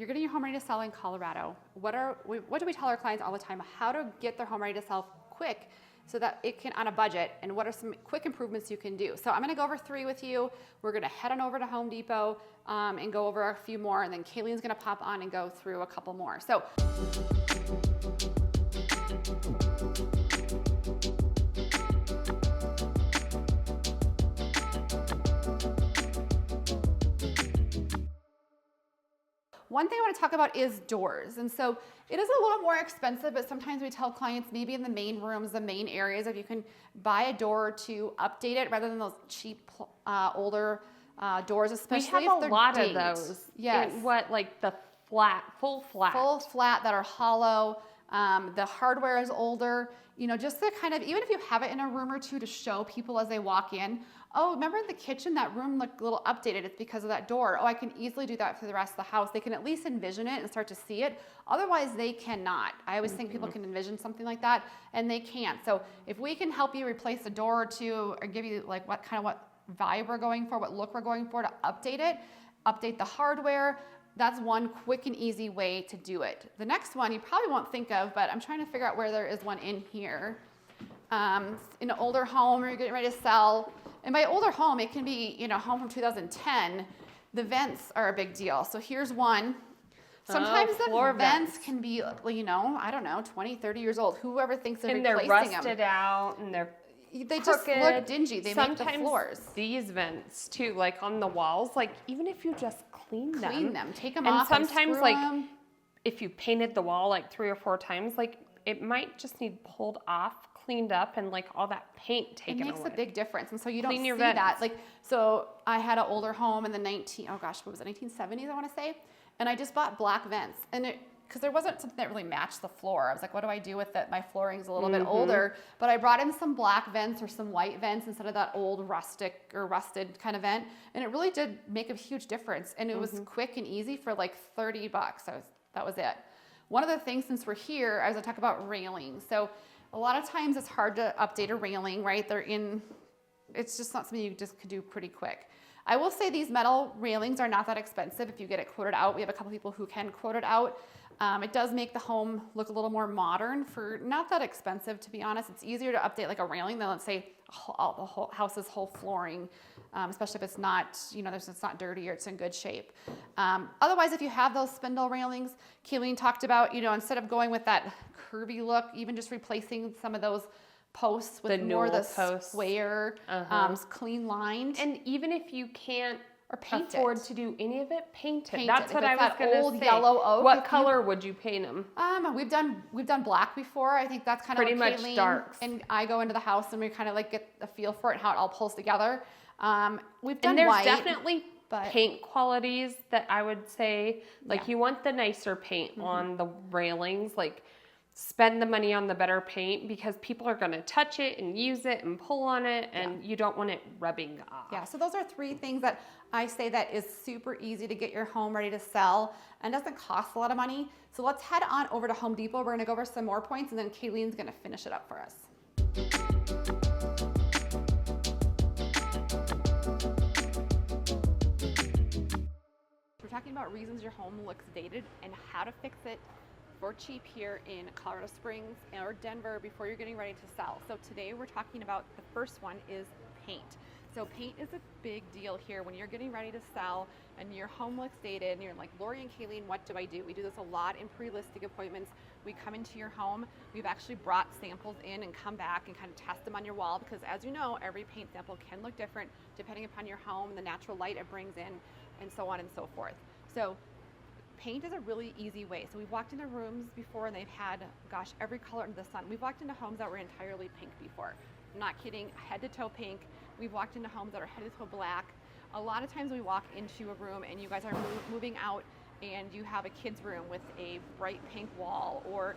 you're getting your home ready to sell in Colorado. What do we tell our clients all the time? How to get their home ready to sell quick so that it can on a budget, and what are some quick improvements you can do. So I'm gonna go over 3 with you. We're gonna head on over to Home Depot and go over a few more, and then Kalene's gonna pop on and go through a couple more. So. One thing I want to talk about is doors. And so it is a little more expensive, but sometimes we tell clients maybe in the main rooms, the main areas, if you can buy a door or two, update it rather than those cheap, older doors, especially we have if they're a lot dinged. of those. Yes. Like the full flat that are hollow. The hardware is older. You know, just to kind of, even if you have it in a room or two to show people as they walk in, oh, remember in the kitchen, that room looked a little updated. It's because of that door. Oh, I can easily do that for the rest of the house. They can at least envision it and start to see it. Otherwise, they cannot. I always think people can envision something like that, and they can't. So if we can help you replace a door or two, or give you like what vibe we're going for, what look we're going for, to update it, update the hardware, that's one quick and easy way to do it. The next one you probably won't think of, but I'm trying to figure out where there is one in here. In an older home, or you're getting ready to sell. And by older home, it can be, you know, home from 2010. The vents are a big deal. So here's one. Sometimes the vents can be, you know, I don't know, 20, 30 years old. Whoever thinks of replacing them. And they're rusted out, and they just look dingy. They make the floors. These vents too, like on the walls, like even if you just clean them, take them off, and sometimes like them. If you painted the wall like 3 or 4 times, like it might just need pulled off, cleaned up, and like all that paint taken away. It makes a big difference, and so you don't see vents. that. Like, so I had an older home in the 1970s, I want to say, and I just bought black vents, and because there wasn't something that really matched the floor. I was like, what do I do with it? My flooring's a little bit older, but I brought in some black vents or some white vents instead of that old rustic or rusted kind of vent, and it really did make a huge difference, and it was quick and easy for like $30. That was it. One of the things, since we're here, I was going to talk about railings. So a lot of times it's hard to update a railing, right? It's just not something you just could do pretty quick. I will say these metal railings are not that expensive if you get it quoted out. We have a couple people who can quote it out. It does make the home look a little more modern for not that expensive, to be honest. It's easier to update like a railing than, let's say, the whole house's whole flooring, especially if it's not, you know, it's not dirty or it's in good shape. Otherwise, if you have those spindle railings, Kalene talked about, you know, instead of going with that curvy look, even just replacing some of those posts with the square, clean lined. And even if you can't paint afford to do any of it, paint it. That's what I was going to say. Yellow oak. What color would you paint them? We've done black before. I think that's kind of pretty much Kalene darks. And I go into the house and we kind of like get a feel for it, how it all pulls together. We've done and there's white, definitely paint qualities that I would say, like you want the nicer paint on the railings, like spend the money on the better paint, because people are going to touch it and use it and pull on it, and you don't want it rubbing off. Yeah, so those are 3 things that I say that is super easy to get your home ready to sell and doesn't cost a lot of money. So let's head on over to Home Depot. We're going to go over some more points, and then Kalene's going to finish it up for us. We're talking about reasons your home looks dated and how to fix it for cheap here in Colorado Springs or Denver before you're getting ready to sell. So today we're talking about, the first one is paint. So paint is a big deal here when you're getting ready to sell and your home looks dated and you're like, Laurie and Kalene, what do I do? We do this a lot in pre-listing appointments. We come into your home. We've actually brought samples in and come back and kind of test them on your wall, because as you know, every paint sample can look different depending upon your home, the natural light it brings in, and so on and so forth. So paint is a really easy way. So we've walked into rooms before and they've had, gosh, every color under the sun. We've walked into homes that were entirely pink before. I'm not kidding, head to toe pink. We've walked into homes that are head to toe black. A lot of times we walk into a room and you guys are moving out and you have a kid's room with a bright pink wall, or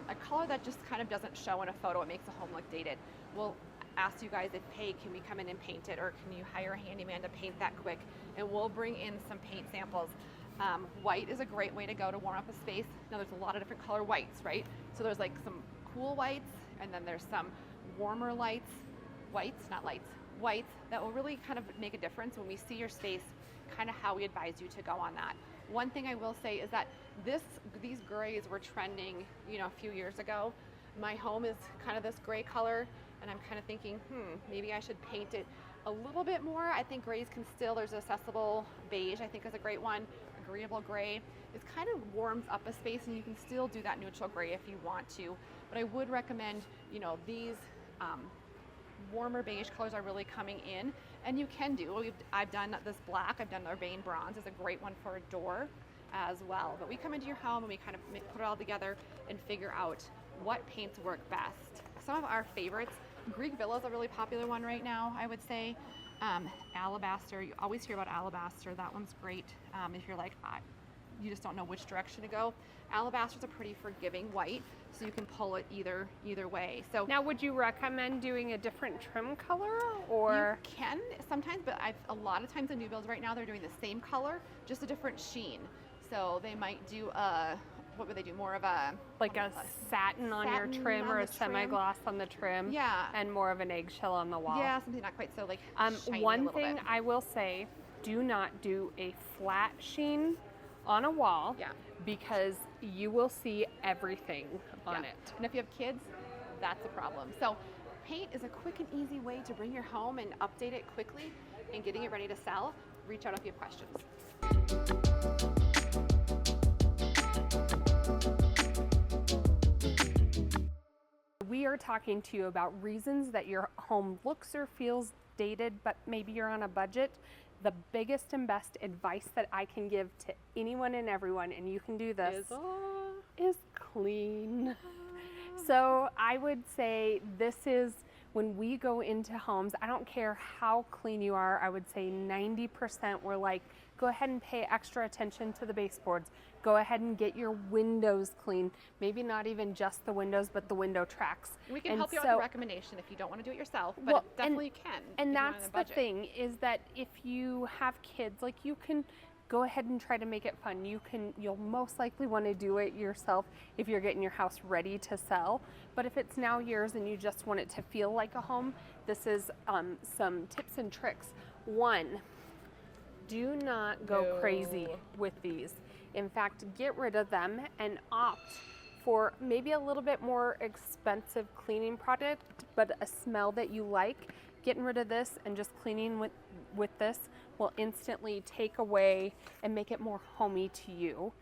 a color that just kind of doesn't show in a photo. It makes the home look dated. We'll ask you guys if, hey, can we come in and paint it, or can you hire a handyman to paint that quick? And we'll bring in some paint samples. White is a great way to go to warm up a space. Now there's a lot of different color whites, right? So there's like some cool whites, and then there's some warmer whites that will really kind of make a difference when we see your space, kind of how we advise you to go on that. One thing I will say is that these grays were trending, a few years ago. My home is kind of this gray color, and I'm kind of thinking, maybe I should paint it a little bit more. I think grays can still, there's accessible beige, I think is a great one. Agreeable gray. It kind of warms up a space, and you can still do that neutral gray if you want to. But I would recommend, these warmer beige colors are really coming in, and you can do. I've done this black. I've done Urbane Bronze is a great one for a door as well. But we come into your home and we kind of put it all together and figure out what paints work best. Some of our favorites, Greek Villa is a really popular one right now, I would say. Alabaster, you always hear about alabaster. That one's great if you're like, you just don't know which direction to go. Alabaster's a pretty forgiving white, so you can pull it either way. So now, would you recommend doing a different trim color, or? You can sometimes, but a lot of times the new builds right now, they're doing the same color, just a different sheen. So they might do what would they do? More of a satin on your trim, or a semi-gloss on the trim. Yeah. And more of an eggshell on the wall. Yeah, something not quite so shiny. One thing I will say, do not do a flat sheen on a wall. Yeah. Because you will see everything on it. And if you have kids, that's a problem. So paint is a quick and easy way to bring your home and update it quickly and getting it ready to sell. Reach out if you have questions. We are talking to you about reasons that your home looks or feels dated, but maybe you're on a budget. The biggest and best advice that I can give to anyone and everyone, and you can do this, is clean. So I would say this is, when we go into homes, I don't care how clean you are, I would say 90% we're like, go ahead and pay extra attention to the baseboards. Go ahead and get your windows clean. Maybe not even just the windows, but the window tracks. We can help you out with a recommendation if you don't want to do it yourself, but definitely you can. And that's the thing, is that if you have kids, like, you can go ahead and try to make it fun. You'll most likely want to do it yourself if you're getting your house ready to sell. But if it's now yours and you just want it to feel like a home, this is some tips and tricks. One, do not go crazy with these. In fact, get rid of them and opt for maybe a little bit more expensive cleaning product, but a smell that you like. Getting rid of this and just cleaning with this will instantly take away and make it more homey to you.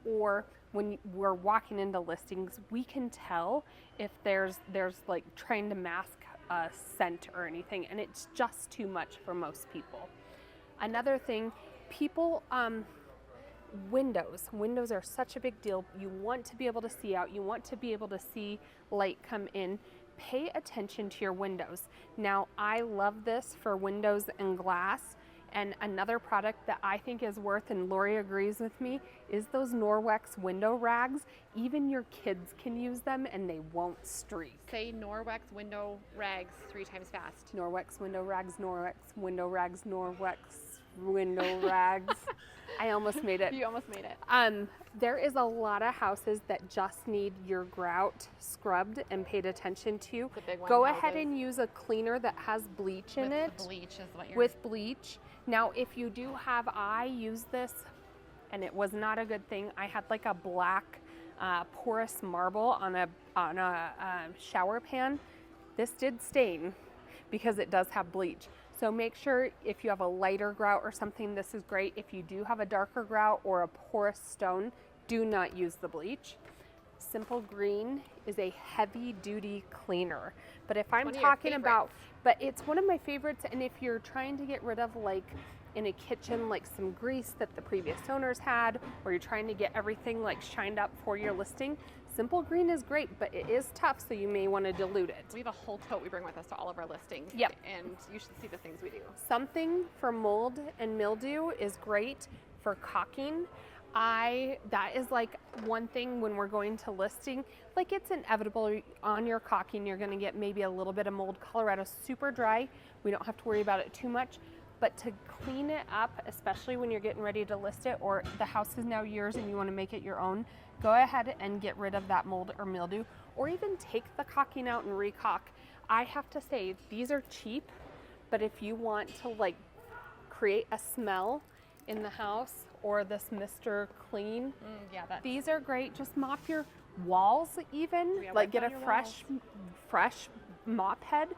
Or when we're walking into listings, we can tell if there's like trying to mask a scent or anything, and it's just too much for most people. Another thing, windows are such a big deal. You want to be able to see out. You want to be able to see light come in. Pay attention to your windows. Now, I love this for windows and glass. And another product that I think is worth, and Laurie agrees with me, is those Norwex window rags. Even your kids can use them and they won't streak. Say Norwex window rags 3 times fast. Norwex window rags, Norwex window rags, Norwex window rags. I almost made it. You almost made it. There is a lot of houses that just need your grout scrubbed and paid attention to. Go ahead and use a cleaner that has bleach in it. Bleach is what you're... With bleach. Now, if you do have, I use this, and it was not a good thing. I had like a black porous marble on a shower pan. This did stain because it does have bleach. So make sure if you have a lighter grout or something, this is great. If you do have a darker grout or a porous stone, do not use the bleach. Simple Green is a heavy duty cleaner. But if I'm talking about, but it's one of my favorites, and if you're trying to get rid of, like in a kitchen, like some grease that the previous owners had, or you're trying to get everything like shined up for your listing, Simple Green is great, but it is tough, so you may want to dilute it. We have a whole tote we bring with us to all of our listings. Yep. And you should see the things we do. Something for mold and mildew is great for caulking. That is like one thing when we're going to listing, like it's inevitable on your caulking, you're going to get maybe a little bit of mold. Colorado's super dry. We don't have to worry about it too much. But to clean it up, especially when you're getting ready to list it, or the house is now yours and you want to make it your own, go ahead and get rid of that mold or mildew, or even take the caulking out and re-caulk. I have to say, these are cheap, but if you want to like create a smell in the house or this Mr. Clean. Yeah, that's These are great. Just mop your walls even. Yeah, Like wipe get a down your fresh mop head.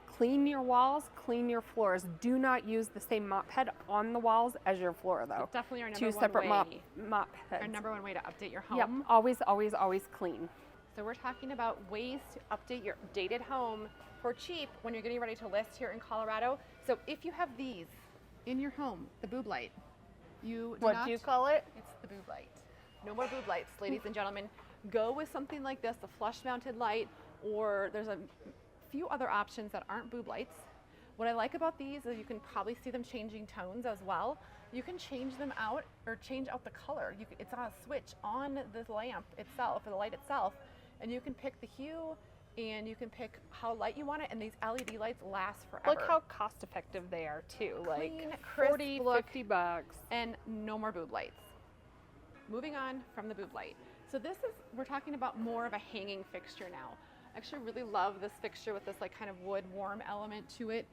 Clean your walls, clean your floors. Do not use the same mop head on the walls as your floor though. definitely our number Two one separate way. mop heads. Our number one way to update your home. Yep, always, always, always clean. So we're talking about ways to update your dated home for cheap when you're getting ready to list here in Colorado. So if you have these in your home, the boob light, What do you call it? It's the boob light. No more boob lights, ladies and gentlemen. Go with something like this, a flush mounted light, or there's a few other options that aren't boob lights. What I like about these is you can probably see them changing tones as well. You can change them out or change out the color. It's on a switch on the lamp itself, or the light itself, and you can pick the hue and you can pick how light you want it, and these LED lights last forever. Look how cost effective they are too. Clean, Like crisp 40, look. $50. And no more boob lights. Moving on from the boob light. So we're talking about more of a hanging fixture now. I actually really love this fixture with this like kind of wood warm element to it.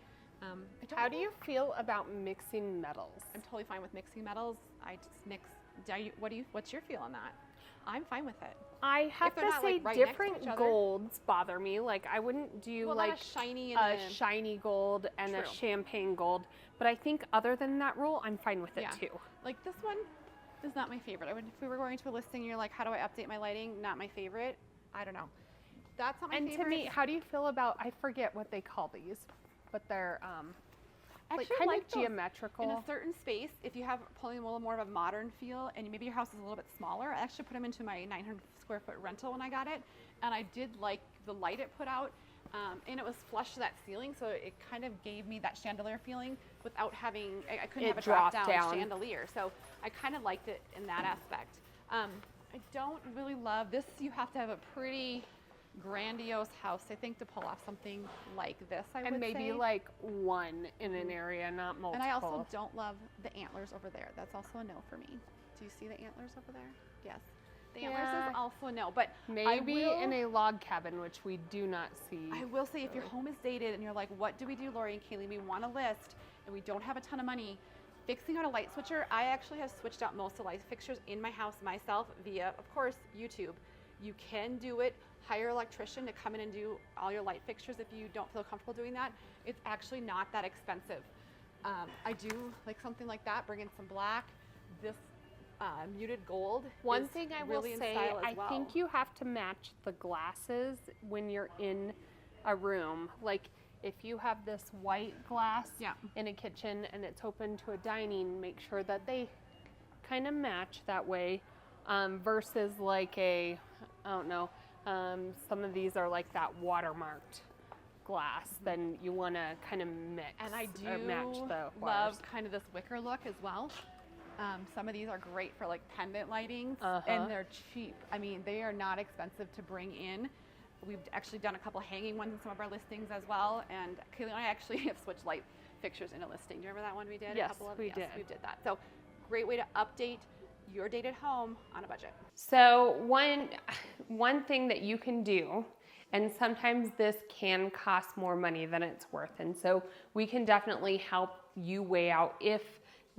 How do you feel about mixing metals? I'm totally fine with mixing metals. I just mix. What's your feel on that? I'm fine with it. I have they're to not, say like, right next to different each other. golds bother me. Like I wouldn't do Well, like not a shiny and a shiny gold and a True. champagne gold. But I think other than that rule, I'm fine with it Yeah. too. Like this one is not my favorite. If we were going to a listing, you're like, how do I update my lighting? Not my favorite. I don't know. That's not my And favorite. to me, how do you feel about, I forget what they call these, but they're like Actually, I kind like of those. geometrical. In a certain space, if you have pulling a little more of a modern feel and maybe your house is a little bit smaller, I actually put them into my 900 square foot rental when I got it, and I did like the light it put out, and it was flush to that ceiling, so it kind of gave me that chandelier feeling without having, I couldn't It have a drop dropped down down. chandelier, so I kind of liked it in that aspect. I don't really love this. You have to have a pretty grandiose house, I think, to pull off something like this, I would and maybe say. like one in an area, not multiple. And I also don't love the antlers over there. That's also a no for me. Do you see the antlers over there? Yes. The antlers Yeah. is also a no. But Maybe in a log cabin, which we do not see. I will say, if your home is dated and you're like, what do we do, Laurie and Kalene? We want to list and we don't have a ton of money. Fixing out a light switcher, I actually have switched out most of the light fixtures in my house myself via, of course, YouTube. You can do it. Hire an electrician to come in and do all your light fixtures if you don't feel comfortable doing that. It's actually not that expensive. I do like something like that. Bring in some black. This muted gold. One is thing I really will in say, style as I well. think you have to match the glasses when you're in a room. Like if you have this white glass Yeah. in a kitchen and it's open to a dining, make sure that they kind of match that way versus like I don't know, some of these are like that watermarked glass, then you want to kind of mix And I or match do the love wires. kind of this wicker look as well. Some of these are great for like pendant lighting, Uh-huh. and they're cheap. I mean, they are not expensive to bring in. We've actually done a couple hanging ones in some of our listings as well. And Kalene and I actually have switched light fixtures in a listing. Do you remember that one we did? Yes, we yes, did. we did that. So great way to update your dated home on a budget. So one thing that you can do, and sometimes this can cost more money than it's worth, and so we can definitely help you weigh out if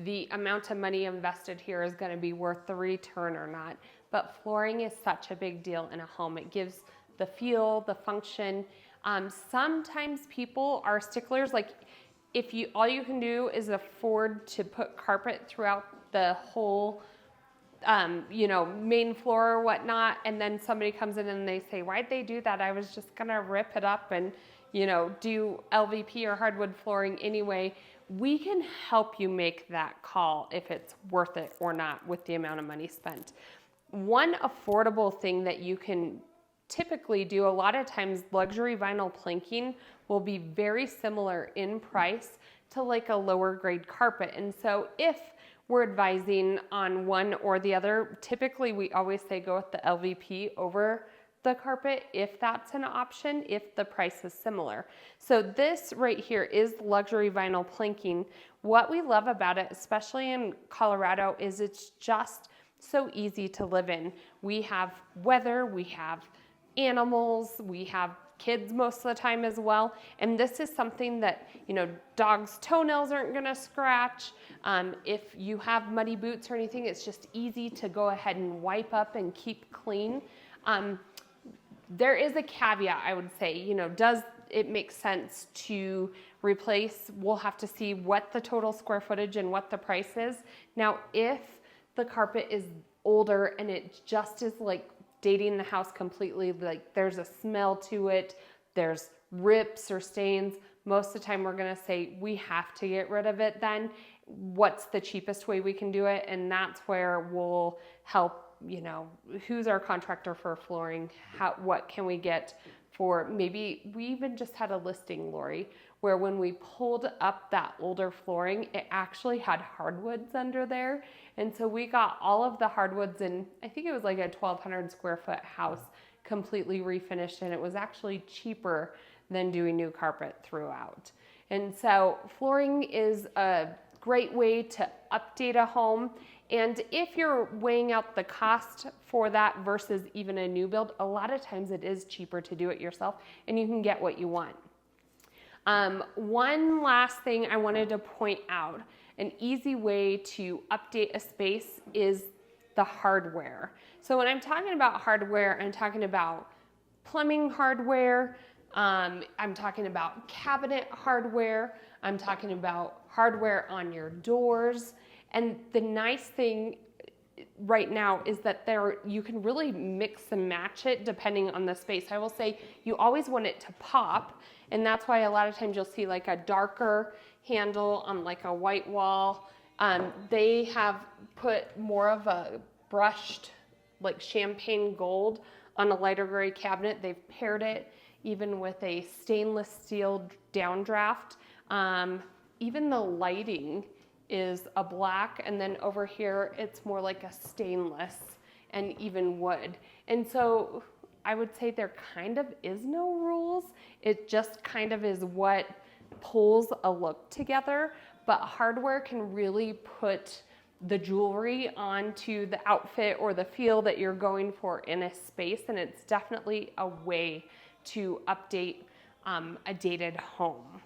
the amount of money invested here is going to be worth the return or not. But flooring is such a big deal in a home. It gives the feel, the function. Sometimes people are sticklers, like if all you can do is afford to put carpet throughout the whole main floor or whatnot, and then somebody comes in and they say, why'd they do that? I was just gonna rip it up and do LVP or hardwood flooring anyway. We can help you make that call if it's worth it or not with the amount of money spent. One affordable thing that you can typically do, a lot of times luxury vinyl planking will be very similar in price to like a lower grade carpet. And so if we're advising on one or the other, typically we always say go with the LVP over the carpet if that's an option, if the price is similar. So this right here is luxury vinyl planking. What we love about it, especially in Colorado, is it's just so easy to live in. We have weather, we have animals, we have kids most of the time as well. And this is something that, you know, dogs' toenails aren't gonna scratch. If you have muddy boots or anything, it's just easy to go ahead and wipe up and keep clean. There is a caveat, I would say, you know, does it make sense to replace? We'll have to see what the total square footage and what the price is. Now, if the carpet is older and it just is like dating the house completely, like there's a smell to it, there's rips or stains, most of the time we're gonna say we have to get rid of it then. What's the cheapest way we can do it? And that's where we'll help, you know, who's our contractor for flooring? What can we get for, maybe we even just had a listing, Laurie, where when we pulled up that older flooring, it actually had hardwoods under there. And so we got all of the hardwoods in, I think it was like a 1,200 square foot house, completely refinished, and it was actually cheaper than doing new carpet throughout. And so flooring is a great way to update a home. And if you're weighing out the cost for that versus even a new build, a lot of times it is cheaper to do it yourself and you can get what you want. One last thing I wanted to point out, an easy way to update a space is the hardware. So when I'm talking about hardware, I'm talking about plumbing hardware, I'm talking about cabinet hardware, I'm talking about hardware on your doors. And the nice thing right now is that you can really mix and match it depending on the space. I will say you always want it to pop, and that's why a lot of times you'll see like a darker handle on like a white wall. They have put more of a brushed like champagne gold on a lighter gray cabinet. They've paired it even with a stainless steel downdraft. Even the lighting is a black, and then over here it's more like a stainless and even wood. And so I would say there kind of is no rules. It just kind of is what pulls a look together, but hardware can really put the jewelry onto the outfit or the feel that you're going for in a space, and it's definitely a way to update a dated home.